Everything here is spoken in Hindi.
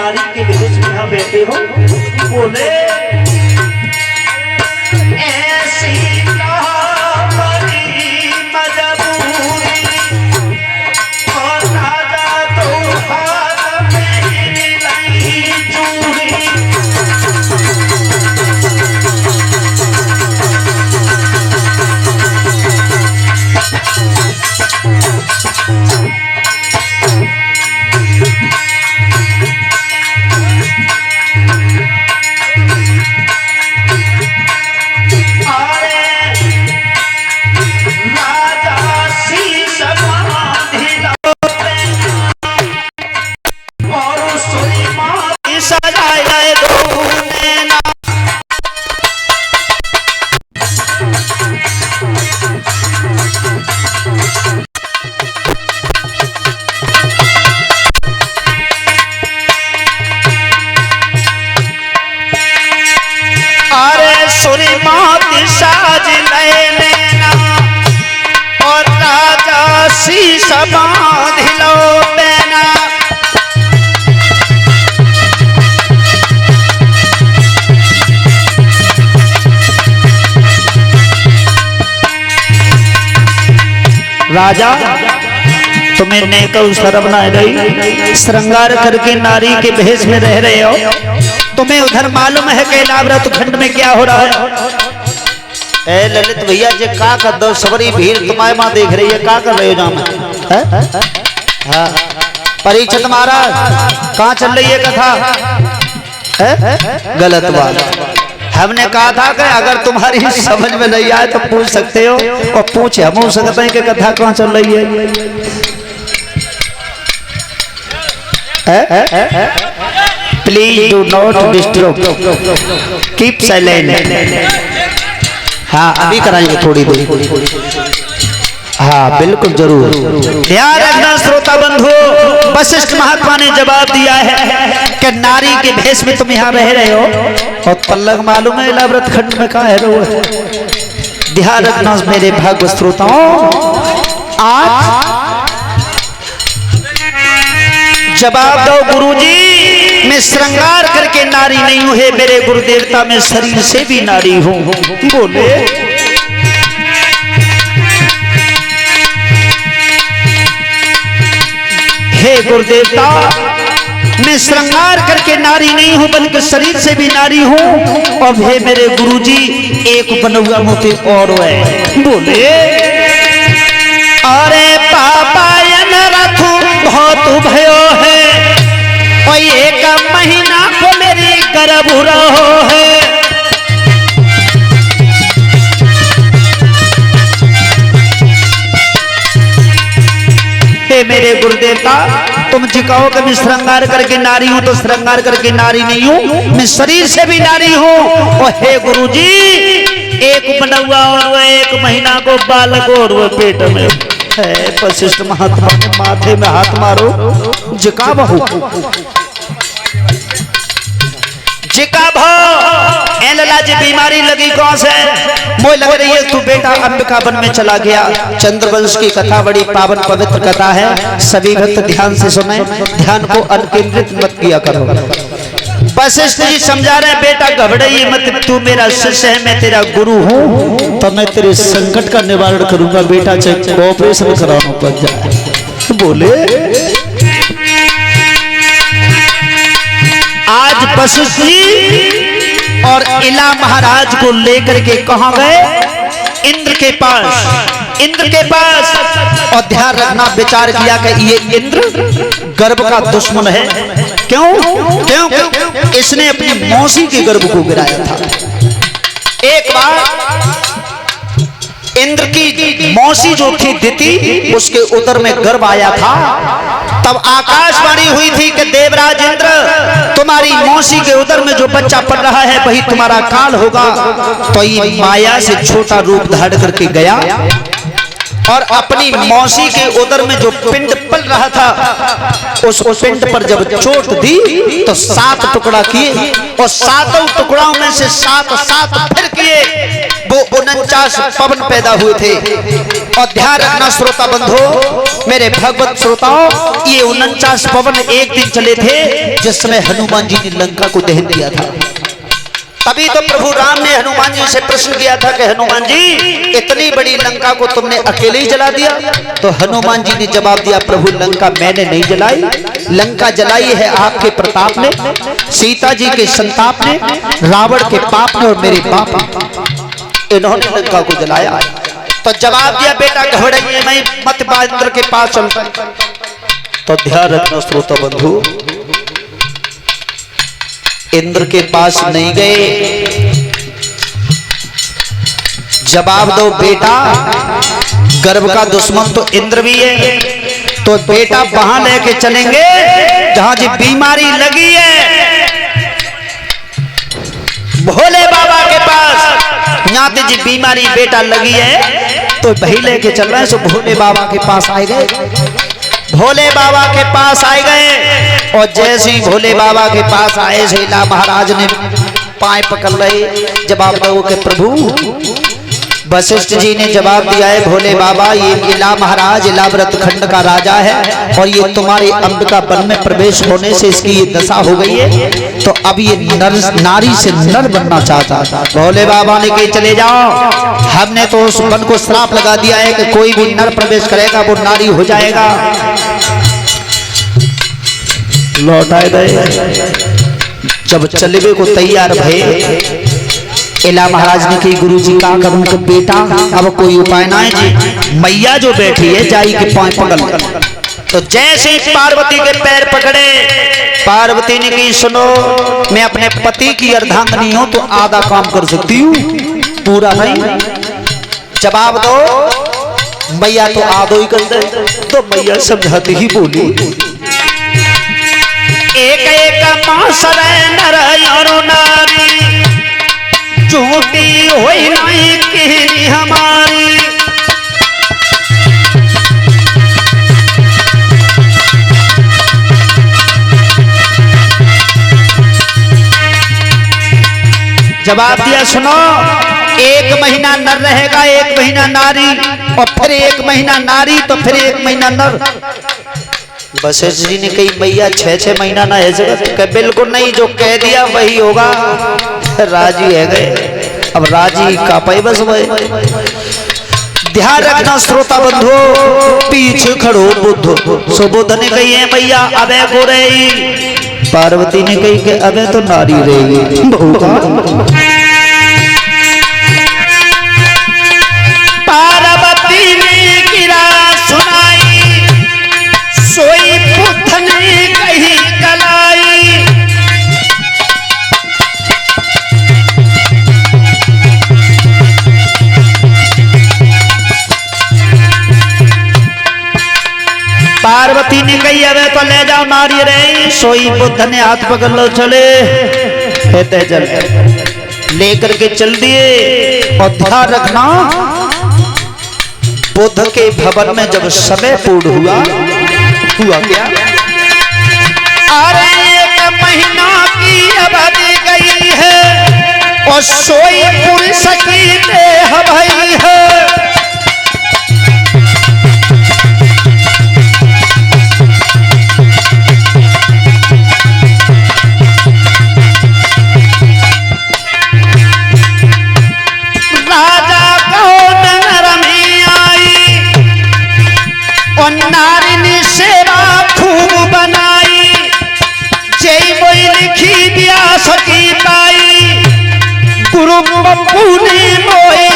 नारी के भेष में यहाँ बैठे हो, बोले ऐसी साज नैना और राजा शीश बांध लो बैना। राजा तुम्हें नेक अवसर बनाए रही, श्रृंगार करके नारी के भेष में रह रहे हो। तुम्हें उधर मालूम है कि लाव्रत खंड में क्या हो रहा है? ए ललित भैया जे का कर दो, सबरी भीड़ तुम्हारे मां देख रही है, का कर रहे हो जाम? हाँ परीक्षित महाराज कहाँ चल रही है कथा? गलत बात। हमने कहा था कि अगर तुम्हारी समझ में नहीं आए तो पूछ सकते हो, और पूछे हम हो सकते हैं कि कथा कहाँ चल रही है। Please do not disturb, keep silent. हाँ अभी कराएंगे थोड़ी देर। हाँ बिल्कुल जरूर ध्यान रखना श्रोता बंधु। वशिष्ठ महात्मा ने जवाब दिया है कि नारी के भेष में तुम यहाँ रह रहे हो, और पल्लग मालूम है लाव्रत खंड में कहाँ है रो। ध्यान रखना मेरे भागवत श्रोताओं। आज जवाब दो गुरुजी, मैं श्रृंगार करके नारी नहीं हूं, है मेरे गुरुदेवता मैं शरीर से भी नारी हूं। बोले हे गुरुदेवता मैं श्रृंगार करके नारी नहीं हूं बल्कि शरीर से भी नारी हूं। और हे मेरे गुरुजी एक बनौआ मोती और है। बोले अरे पापा रथु बहुत भयो है, और एक महीना को मेरी गर्भ रहो है। हे मेरे गुरुदेवता तुम जिकाओ कि मैं श्रृंगार करके नारी हूं, तो श्रृंगार करके नारी नहीं हूं, मैं शरीर से भी नारी हूं। और हे गुरुजी एक बनौआ और एक महीना को बालक और वो पेट में है। वशिष्ठ महात्मा के माथे में हाथ मारो। जिका बहू जिका भाव लला जी बीमारी लगी कौन से? मोह लग रही है तू बेटा अंबिका वन में चला गया। चंद्रवंश की कथा बड़ी पावन पवित्र कथा है, सभी भक्त ध्यान से सुने, ध्यान को अनकेंद्रित मत किया करो। वशिष्ठ जी समझा रहे बेटा घबराइए मत, तू मेरा शिष्य है, मैं तेरा गुरु हूँ, तो मैं तेरे संकट का निवारण करूंगा। बेटा चाहे ऑपरेशन कराना पड़ जाए। बोले आज वशिष्ठ जी और इला महाराज को लेकर के कहां गए? इंद्र के पास। इंद्र के पास और ध्यान रखना विचार किया कि ये इंद्र गर्भ का दुश्मन है। क्यों? क्यों? इसने अपनी मौसी के गर्भ को गिराया था। एक बार इंद्र की मौसी जो थी दिति, उसके उदर में गर्भ आया था। तब आकाशवाणी हुई थी कि देवराज इंद्र तुम्हारी मौसी के उदर में जो बच्चा पड़ रहा है वही तुम्हारा काल होगा। तो ये माया से छोटा रूप धारण करके गया और अपनी मौसी के उदर में जो पिंड पल रहा था उस पिंड पर जब चोट दी तो 7 टुकड़ा किए, और 7 टुकड़ों में से 7 फिर किए। वो 49 पवन पैदा हुए थे। और ध्यान रखना श्रोता बंधु, मेरे भगवत श्रोताओं, ये 49 पवन एक दिन चले थे जिस समय हनुमान जी ने लंका को दहन दिया था। तभी तो प्रभु राम ने हनुमान जी से प्रश्न किया था कि हनुमान जी, इतनी बड़ी लंका को तुमने अकेले ही जला दिया? तो हनुमान जी ने जवाब दिया, प्रभु लंका मैंने नहीं जलाई, लंका जलाई है आपके प्रताप ने, सीता जी के संताप ने, रावण के पाप ने और मेरे बाप ने, इन्होंने लंका को जलाया। तो जवाब दिया, बेटा घबराइए मैं मत इंद्र के पास चलता। तो ध्यान रखना श्रोता बंधु, इंद्र के पास नहीं गए। जवाब दो बेटा, गर्भ का दुश्मन तो इंद्र भी है, तो बेटा वहां लेके चलेंगे जहां जी बीमारी लगी है, भोले बाबा के पास। यहाँ पे जी बीमारी बेटा लगी है तो वही लेके चल रहे हैं। सो भोले बाबा के पास आए गए, भोले बाबा के पास आए गए। और जैसे ही भोले बाबा के पास आए, शीला महाराज ने पाए पकड़ रहे। जवाब दो कि प्रभु, वशिष्ठ जी ने जवाब दिया है, भोले बाबा ये इला महाराज इलाव्रत खंड का राजा है और ये तुम्हारे अंबिका वन में प्रवेश होने से इसकी ये दशा हो गई है, तो अब ये नारी से नर बनना चाहता था। भोले बाबा ने कही चले जाओ, हमने तो उस वन को श्राप लगा दिया है कि कोई भी नर प्रवेश करेगा वो नारी हो जाएगा। लौटाए गए। जब चलवे को तैयार भये, इला महाराज ने कही गुरु जी का करूं कि बेटा अब कोई उपाय ना है जी, मैया जो बैठी है जाई के पांव पकड़। तो जैसे पार्वती के पैर पकड़े, पार्वती ने कही सुनो, मैं अपने पति की अर्धांगिनी हूं तो आधा काम कर सकती हूँ, पूरा नहीं। जवाब दो, मैया तो आधो ही कर दे। तो मैया समझाती ही बोली, एक एक मासर नर और नारी, झूठी हुई नहीं कहीं हमारी। जवाब दिया सुनो, एक महीना नर रहेगा, एक महीना नारी, और फिर एक महीना नारी तो फिर एक महीना नर। वशिष्ठ जी ने कही मैया 6-6 महीना ना है। बिल्कुल नहीं, जो कह दिया वही होगा। राजी है गए, अब राजी का पाई बस भाई। ध्यान रखना श्रोता बंधु, पीछे खड़ो बुद्ध। सो बुद्ध ने कही है मैया अबे को रही, पार्वती ने कही कि अबे तो नारी रहेगी। पार्वती ने गिरा सुनाई, सोई बुद्ध ने कही कलाई। पार्वती ने कही अबे तो ले जाओ नारी रे। सोई बुद्ध ने हाथ पकड़ लो, चले चले लेकर के चल दिए। और ध्यान रखना, बुद्ध के भवन में जब समय पूर्ण हुआ क्या? अरे 1 महीना की अवधि गई है और सोई पुरुष की देह भई है। नारी ने सेवा खूब बनाई, जय बोई लिखी दिया सकी पाई। गुरु बप्पू ने मोए